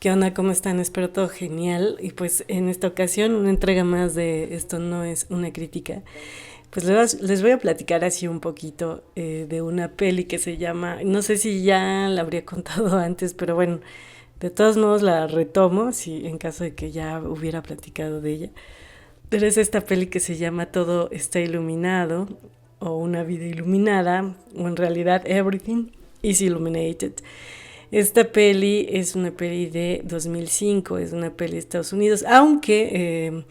¿Qué onda? ¿Cómo están? Espero todo genial. Y pues en esta ocasión una entrega más de Esto no es una crítica. Pues les voy a platicar así un poquito de una peli que se llama, no sé si ya la habría contado antes, pero bueno, de todos modos la retomo si en caso de que ya hubiera platicado de ella. Pero es esta peli que se llama Todo está iluminado o Una vida iluminada o en realidad Everything is Illuminated. Esta peli es una peli de 2005, es una peli de Estados Unidos, aunque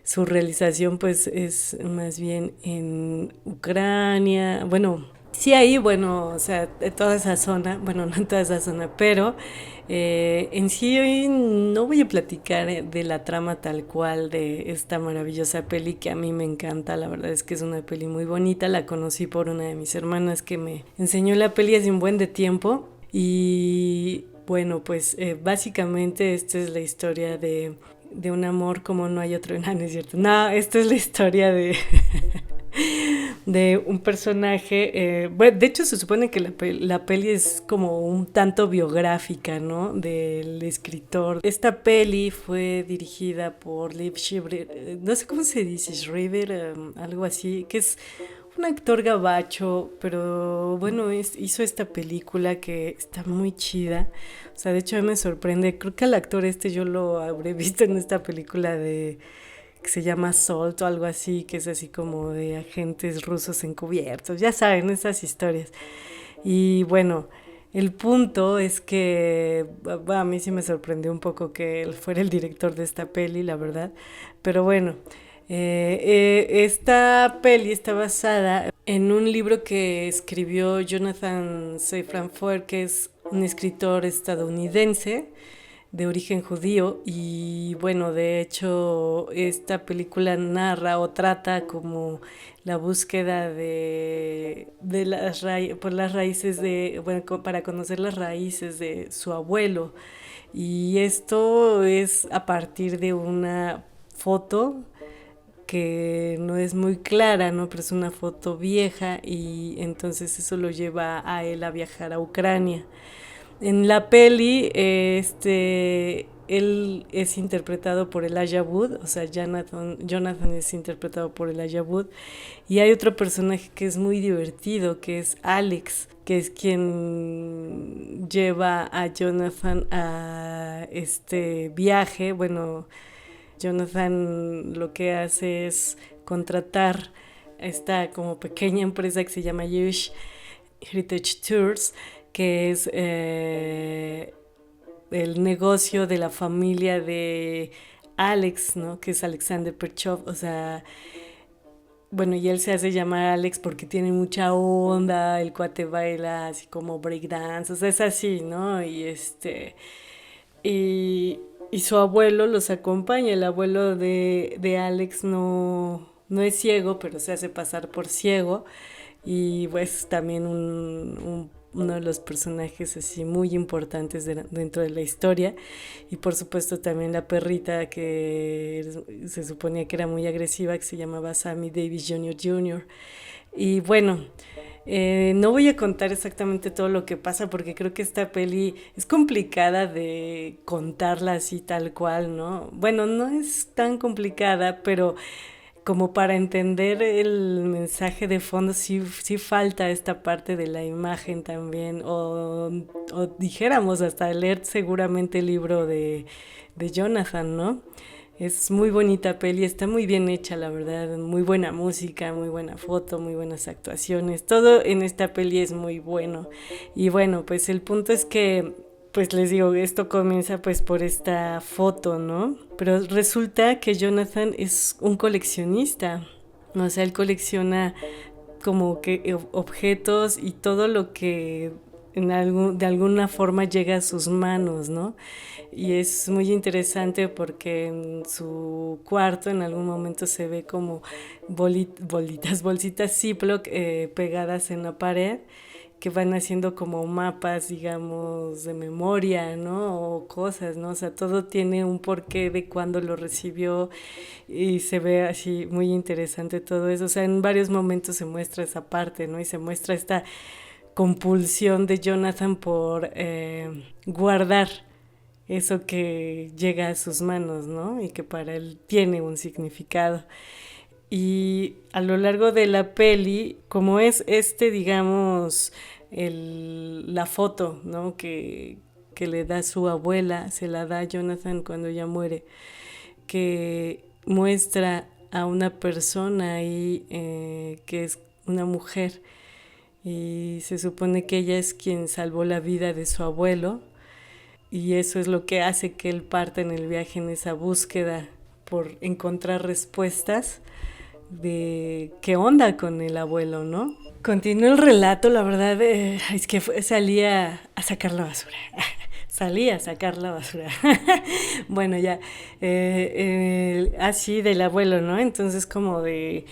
su realización pues es más bien en Ucrania, bueno, sí ahí, bueno, o sea, de toda esa zona, bueno, no en toda esa zona, pero en sí hoy no voy a platicar de la trama tal cual de esta maravillosa peli que a mí me encanta, la verdad es que es una peli muy bonita, la conocí por una de mis hermanas que me enseñó la peli hace un buen de tiempo y bueno, pues básicamente esta es la historia de un amor como no hay otro. No, no es cierto. No, esta es la historia de un personaje. Bueno, de hecho, se supone que la peli es como un tanto biográfica, ¿no? Del escritor. Esta peli fue dirigida por Liv Schreiber, no sé cómo se dice, Schreiber, algo así, que es un actor gabacho, pero bueno, hizo esta película que está muy chida. O sea, de hecho a mí me sorprende. Creo que al actor yo lo habré visto en esta película de que se llama Salt o algo así, que es así como de agentes rusos encubiertos. Ya saben, esas historias. Y bueno, el punto es que a mí sí me sorprendió un poco que él fuera el director de esta peli, la verdad. Pero bueno, esta peli está basada en un libro que escribió Jonathan Safran Foer, que es un escritor estadounidense de origen judío y bueno, de hecho esta película narra o trata como la búsqueda de por las raíces de, bueno, para conocer las raíces de su abuelo y esto es a partir de una foto que no es muy clara, ¿no? Pero es una foto vieja y entonces eso lo lleva a él a viajar a Ucrania. En la peli, él es interpretado por Elijah Wood, o sea, Jonathan es interpretado por Elijah Wood, y hay otro personaje que es muy divertido, que es Alex, que es quien lleva a Jonathan a este viaje. Bueno, Jonathan lo que hace es contratar a esta como pequeña empresa que se llama Jewish Heritage Tours, que es el negocio de la familia de Alex, ¿no? Que es Alexander Perchov, o sea, bueno, y él se hace llamar Alex porque tiene mucha onda, el cuate baila así como breakdance, o sea, es así, ¿no? Y, y su abuelo los acompaña, el abuelo de Alex no es ciego, pero se hace pasar por ciego y pues también uno de los personajes así muy importantes dentro de la historia y por supuesto también la perrita que se suponía que era muy agresiva, que se llamaba Sammy Davis Jr. Y bueno, no voy a contar exactamente todo lo que pasa porque creo que esta peli es complicada de contarla así tal cual, ¿no? Bueno, no es tan complicada, pero como para entender el mensaje de fondo, sí falta esta parte de la imagen también, o dijéramos hasta leer seguramente el libro de Jonathan, ¿no? Es muy bonita peli, está muy bien hecha, la verdad, muy buena música, muy buena foto, muy buenas actuaciones, todo en esta peli es muy bueno. Y bueno, pues el punto es que pues les digo, esto comienza pues por esta foto, ¿no? Pero resulta que Jonathan es un coleccionista. O sea, él colecciona como que objetos y todo lo que de alguna forma llega a sus manos, ¿no? Y es muy interesante porque en su cuarto en algún momento se ve como bolsitas Ziploc pegadas en la pared que van haciendo como mapas, digamos, de memoria, ¿no? O cosas, ¿no? O sea, todo tiene un porqué de cuándo lo recibió y se ve así muy interesante todo eso. O sea, en varios momentos se muestra esa parte, ¿no? Y se muestra esta compulsión de Jonathan por guardar eso que llega a sus manos, ¿no? Y que para él tiene un significado. Y a lo largo de la peli, como es digamos, la foto, ¿no? Que le da su abuela, se la da a Jonathan cuando ella muere, que muestra a una persona ahí que es una mujer y se supone que ella es quien salvó la vida de su abuelo y eso es lo que hace que él parta en el viaje en esa búsqueda por encontrar respuestas de qué onda con el abuelo, ¿no? Continuó el relato, la verdad es que salía a sacar la basura. Salí a sacar la basura. Bueno, ya. Así del abuelo, ¿no? Entonces como de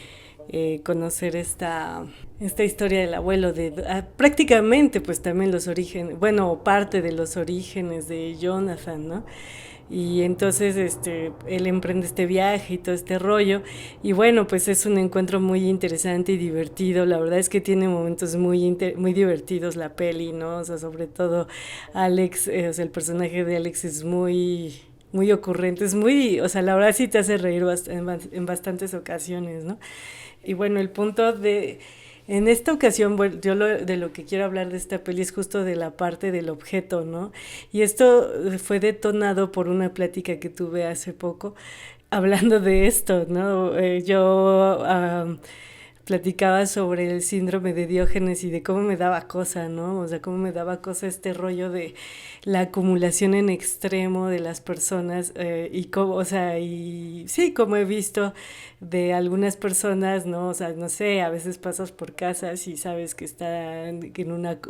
conocer esta historia del abuelo, prácticamente pues también los orígenes, bueno, parte de los orígenes de Jonathan, ¿no? Y entonces él emprende este viaje y todo este rollo y bueno, pues es un encuentro muy interesante y divertido. La verdad es que tiene momentos muy divertidos la peli, ¿no? O sea, sobre todo Alex, o sea, el personaje de Alex es muy ocurrente, o sea, la verdad sí te hace reír en bastantes ocasiones, ¿no? Y bueno, en esta ocasión, bueno, de lo que quiero hablar de esta peli es justo de la parte del objeto, ¿no? Y esto fue detonado por una plática que tuve hace poco hablando de esto, ¿no? Yo platicaba sobre el síndrome de Diógenes y de cómo me daba cosa, ¿no? O sea, cómo me daba cosa este rollo de la acumulación en extremo de las personas y cómo, o sea, y sí, como he visto de algunas personas, ¿no? O sea, no sé, a veces pasas por casas y sabes que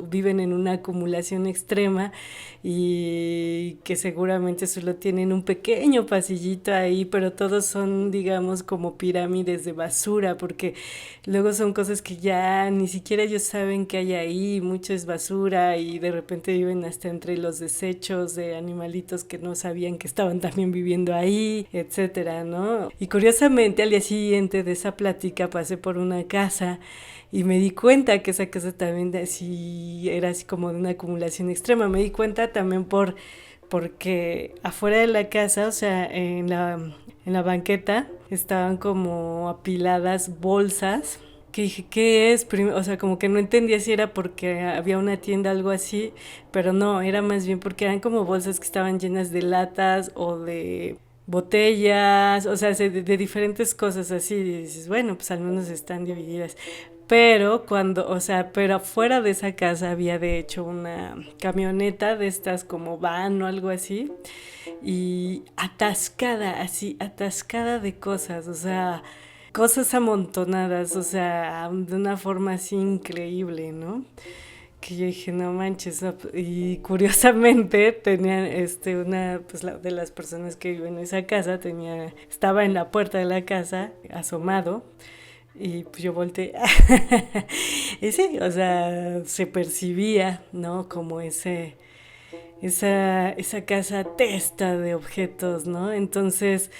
viven en una acumulación extrema y que seguramente solo tienen un pequeño pasillito ahí, pero todos son, digamos, como pirámides de basura, porque luego son cosas que ya ni siquiera ellos saben que hay ahí, mucho es basura y de repente viven hasta entre los desechos de animalitos que no sabían que estaban también viviendo ahí, etcétera, ¿no? Y curiosamente al día siguiente de esa plática pasé por una casa y me di cuenta que esa casa también era así como de una acumulación extrema. Me di cuenta también porque afuera de la casa, o sea, en la banqueta, estaban como apiladas bolsas. Que dije, ¿qué es? O sea, como que no entendía si era porque había una tienda o algo así, pero no, era más bien porque eran como bolsas que estaban llenas de latas o de botellas, o sea, de diferentes cosas así, y dices, bueno, pues al menos están divididas. Pero afuera de esa casa había de hecho una camioneta de estas como van o algo así, y atascada, así, atascada de cosas, o sea, cosas amontonadas, o sea, de una forma así increíble, ¿no? Que yo dije, no manches, no. Y curiosamente tenía pues de las personas que viven en esa casa, estaba en la puerta de la casa, asomado, y pues yo volteé. Y sí, o sea, se percibía, ¿no? Como esa casa testa de objetos, ¿no? Entonces,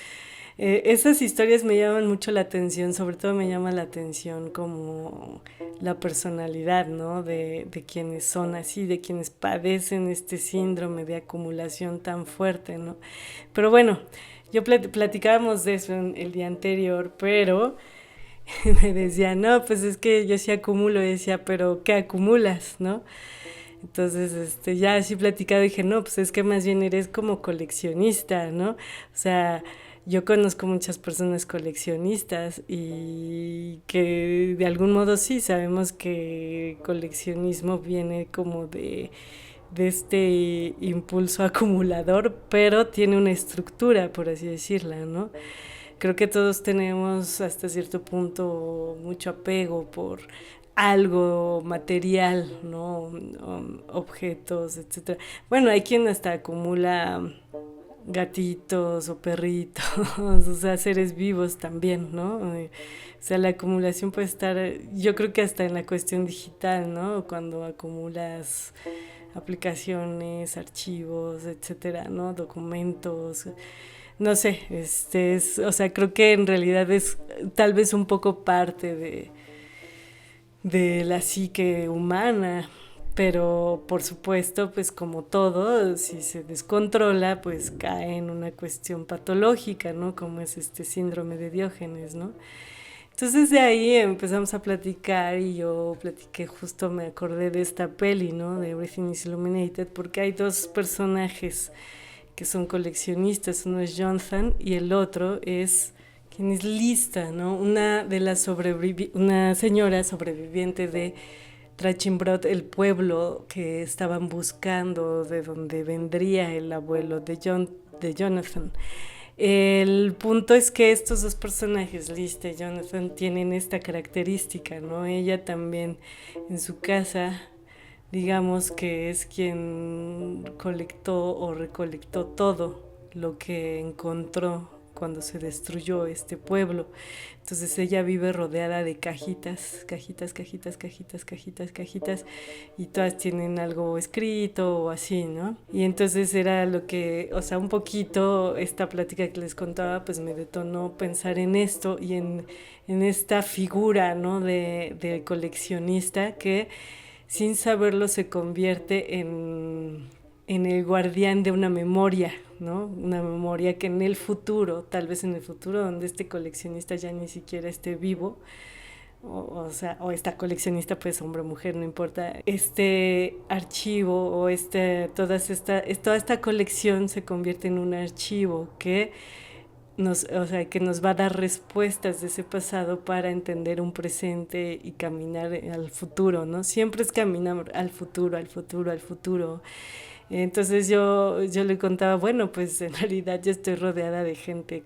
esas historias me llaman mucho la atención, sobre todo me llama la atención como la personalidad, ¿no? De quienes son así, de quienes padecen este síndrome de acumulación tan fuerte, ¿no? Pero bueno, platicábamos de eso el día anterior, pero me decía, no, pues es que yo sí acumulo, y decía, pero ¿qué acumulas, no? Entonces, ya así platicado dije, no, pues es que más bien eres como coleccionista, ¿no? O sea, yo conozco muchas personas coleccionistas y que de algún modo sí sabemos que coleccionismo viene como de este impulso acumulador, pero tiene una estructura, por así decirla, ¿no? Creo que todos tenemos hasta cierto punto mucho apego por algo material, ¿no? Objetos, etcétera. Bueno, hay quien hasta acumula gatitos o perritos, o sea, seres vivos también, ¿no? O sea, la acumulación puede estar, yo creo que hasta en la cuestión digital, ¿no? Cuando acumulas aplicaciones, archivos, etcétera, ¿no? Documentos, no sé, o sea, creo que en realidad es tal vez un poco parte de la psique humana, pero por supuesto, pues como todo, si se descontrola, pues cae en una cuestión patológica, ¿no? Como es este síndrome de Diógenes, ¿no? Entonces de ahí empezamos a platicar y yo platiqué, justo me acordé de esta peli, ¿no? De Everything is Illuminated, porque hay dos personajes que son coleccionistas, uno es Jonathan y el otro es quien es Lista, ¿no? Una señora sobreviviente de Trachimbrot, el pueblo que estaban buscando, de donde vendría el abuelo de Jonathan. El punto es que estos dos personajes, Lista y Jonathan, tienen esta característica, ¿no? Ella también en su casa, digamos que es quien colectó o recolectó todo lo que encontró cuando se destruyó este pueblo. Entonces ella vive rodeada de cajitas, cajitas, cajitas, cajitas, cajitas, cajitas, y todas tienen algo escrito o así, ¿no? Y entonces era lo que, o sea, un poquito esta plática que les contaba, pues me detonó pensar en esto y en esta figura, ¿no? De coleccionista que sin saberlo se convierte en el guardián de una memoria, ¿no? Una memoria que en el futuro, tal vez en el futuro, donde este coleccionista ya ni siquiera esté vivo, o esta coleccionista, pues hombre o mujer, no importa, este archivo o toda esta colección se convierte en un archivo que que nos va a dar respuestas de ese pasado para entender un presente y caminar al futuro, ¿no? Siempre es caminar al futuro, al futuro, al futuro. Entonces yo le contaba, bueno, pues en realidad yo estoy rodeada de gente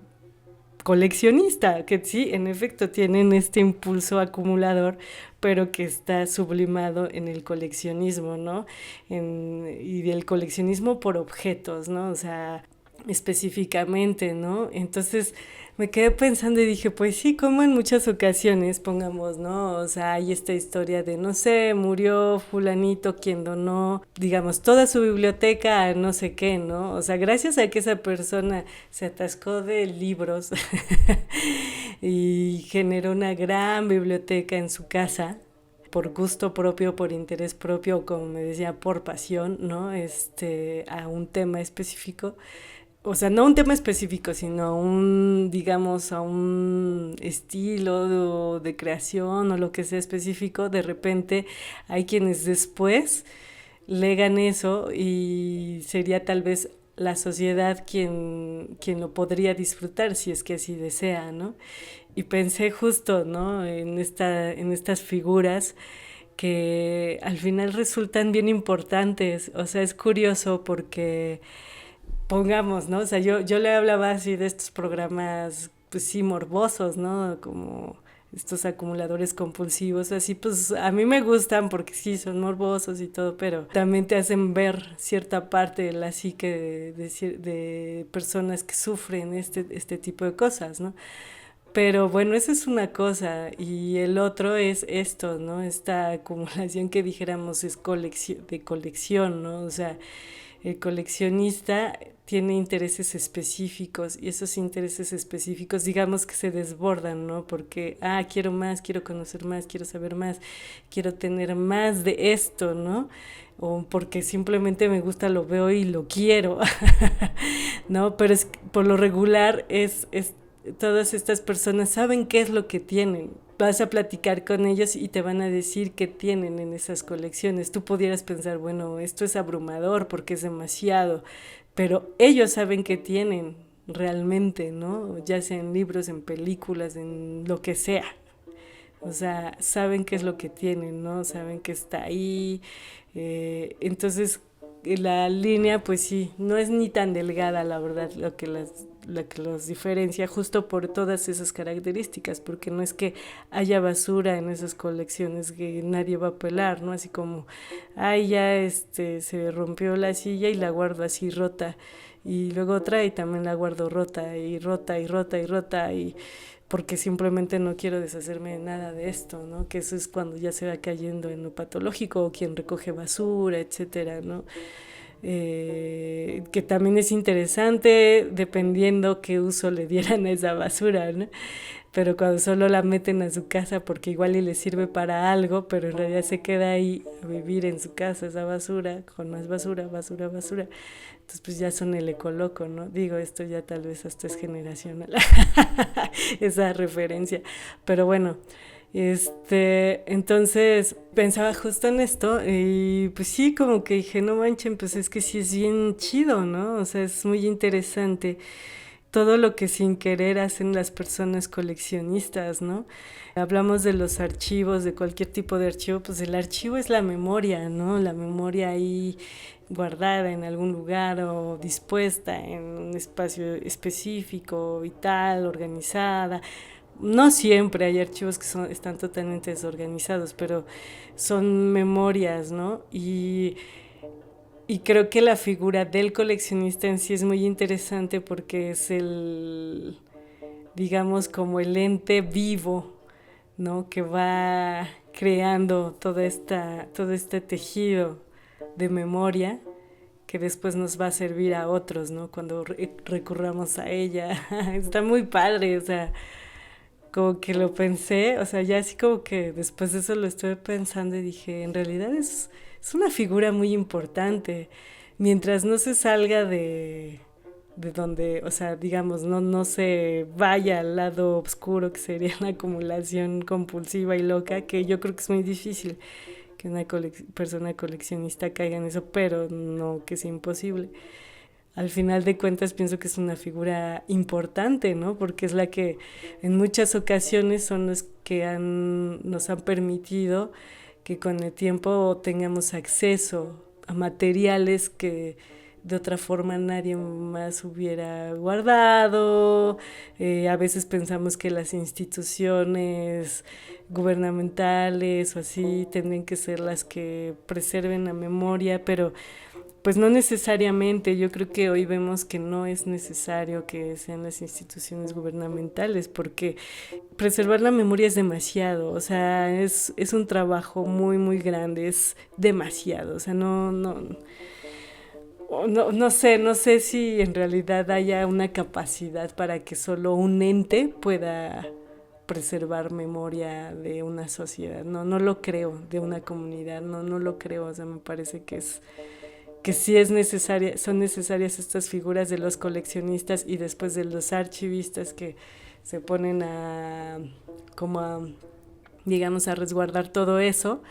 coleccionista, que sí, en efecto tienen este impulso acumulador, pero que está sublimado en el coleccionismo, ¿no? Y del coleccionismo por objetos, ¿no? O sea, específicamente, ¿no? Entonces me quedé pensando y dije, pues sí, como en muchas ocasiones, pongamos, ¿no? O sea, hay esta historia de, no sé, murió fulanito quien donó, digamos, toda su biblioteca a no sé qué, ¿no? O sea, gracias a que esa persona se atascó de libros y generó una gran biblioteca en su casa, por gusto propio, por interés propio, como me decía, por pasión, ¿no? A un tema específico, o sea, no un tema específico, sino digamos, a un estilo de creación o lo que sea específico. De repente hay quienes después legan eso y sería tal vez la sociedad quien lo podría disfrutar si es que así desea, ¿no? Y pensé justo, ¿no? En estas figuras que al final resultan bien importantes. O sea, es curioso porque pongamos, ¿no? O sea, yo le hablaba así de estos programas, pues sí, morbosos, ¿no? Como estos acumuladores compulsivos, así, pues a mí me gustan porque sí, son morbosos y todo, pero también te hacen ver cierta parte de la psique de personas que sufren este tipo de cosas, ¿no? Pero bueno, eso es una cosa y el otro es esto, ¿no? Esta acumulación que dijéramos es de colección, ¿no? O sea, el coleccionista tiene intereses específicos y esos intereses específicos, digamos que se desbordan, ¿no? Porque, quiero más, quiero conocer más, quiero saber más, quiero tener más de esto, ¿no? O porque simplemente me gusta, lo veo y lo quiero, ¿no? Pero por lo regular todas estas personas saben qué es lo que tienen. Vas a platicar con ellos y te van a decir qué tienen en esas colecciones. Tú pudieras pensar, bueno, esto es abrumador porque es demasiado, pero ellos saben qué tienen realmente, ¿no? Ya sea en libros, en películas, en lo que sea. O sea, saben qué es lo que tienen, ¿no? Saben que está ahí. Entonces, la línea, pues sí, no es ni tan delgada, la verdad, lo que los diferencia, justo por todas esas características, porque no es que haya basura en esas colecciones que nadie va a pelar, ¿no? Así como, ya se rompió la silla y la guardo así rota, y luego otra y también la guardo rota, y rota, y rota, y rota, y porque simplemente no quiero deshacerme de nada de esto, ¿no? Que eso es cuando ya se va cayendo en lo patológico, o quien recoge basura, etcétera, ¿no? Que también es interesante dependiendo qué uso le dieran a esa basura, ¿no? pero cuando solo la meten a su casa porque igual y le sirve para algo, pero en realidad se queda ahí a vivir en su casa esa basura, con más basura, basura, basura. Entonces pues ya son el ecoloco, ¿no? Digo, esto ya tal vez hasta es generacional, esa referencia. Pero bueno, entonces pensaba justo en esto y pues sí, como que dije, no manchen, pues es que sí es bien chido, ¿no? O sea, es muy interesante todo lo que sin querer hacen las personas coleccionistas, ¿no? Hablamos de los archivos, de cualquier tipo de archivo, pues el archivo es la memoria, ¿no? La memoria ahí guardada en algún lugar o dispuesta en un espacio específico, vital, organizada. No siempre hay archivos que están totalmente desorganizados, pero son memorias, ¿no? Y creo que la figura del coleccionista en sí es muy interesante porque es digamos, como el ente vivo, ¿no? Que va creando todo este tejido de memoria que después nos va a servir a otros, ¿no? Cuando recurramos a ella. Está muy padre, o sea, como que lo pensé, o sea, ya así como que después de eso lo estuve pensando y dije, en realidad es una figura muy importante. Mientras no se salga de donde, o sea, digamos, no se vaya al lado oscuro que sería la acumulación compulsiva y loca, que yo creo que es muy difícil que una persona coleccionista caiga en eso, pero no que sea imposible. Al final de cuentas pienso que es una figura importante, ¿no? Porque es la que en muchas ocasiones son los que nos han permitido que con el tiempo tengamos acceso a materiales que de otra forma nadie más hubiera guardado. A veces pensamos que las instituciones gubernamentales o así tendrían que ser las que preserven la memoria, pero pues no necesariamente. Yo creo que hoy vemos que no es necesario que sean las instituciones gubernamentales, porque preservar la memoria es demasiado, o sea, es un trabajo muy, muy grande, es demasiado, o sea, no sé si en realidad haya una capacidad para que solo un ente pueda preservar memoria de una sociedad. No lo creo, de una comunidad, no lo creo, o sea, me parece que sí son necesarias estas figuras de los coleccionistas y después de los archivistas que se ponen como a, digamos, a resguardar todo eso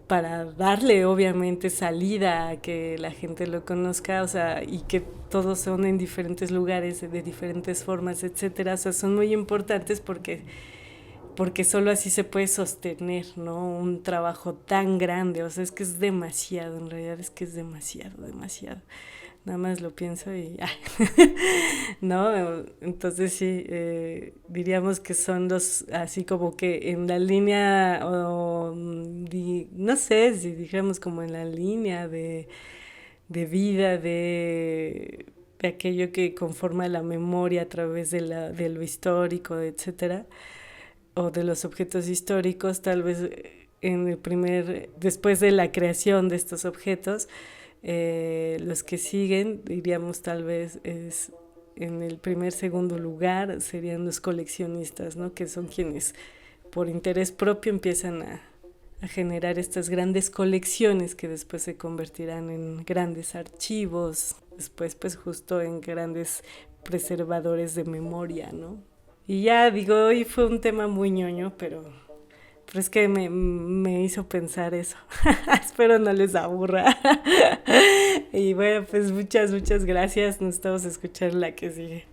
para darle obviamente salida a que la gente lo conozca, o sea, y que todos son en diferentes lugares, de diferentes formas, etcétera. O sea, son muy importantes porque solo así se puede sostener, ¿no? Un trabajo tan grande, o sea, es que es demasiado, en realidad es que es demasiado, demasiado. Nada más lo pienso y ¿no? Entonces sí, diríamos que son los, así como que en la línea, o no sé si dijéramos como en la línea de vida, de aquello que conforma la memoria a través de lo histórico, etcétera, o de los objetos históricos, tal vez después de la creación de estos objetos, los que siguen, diríamos tal vez es en el segundo lugar, serían los coleccionistas, ¿no? Que son quienes por interés propio empiezan a generar estas grandes colecciones que después se convertirán en grandes archivos, después pues justo en grandes preservadores de memoria, ¿no? Y ya digo, hoy fue un tema muy ñoño, pero es que me hizo pensar eso. Espero no les aburra. Y bueno, pues muchas gracias. Nos estamos escuchando la que sigue.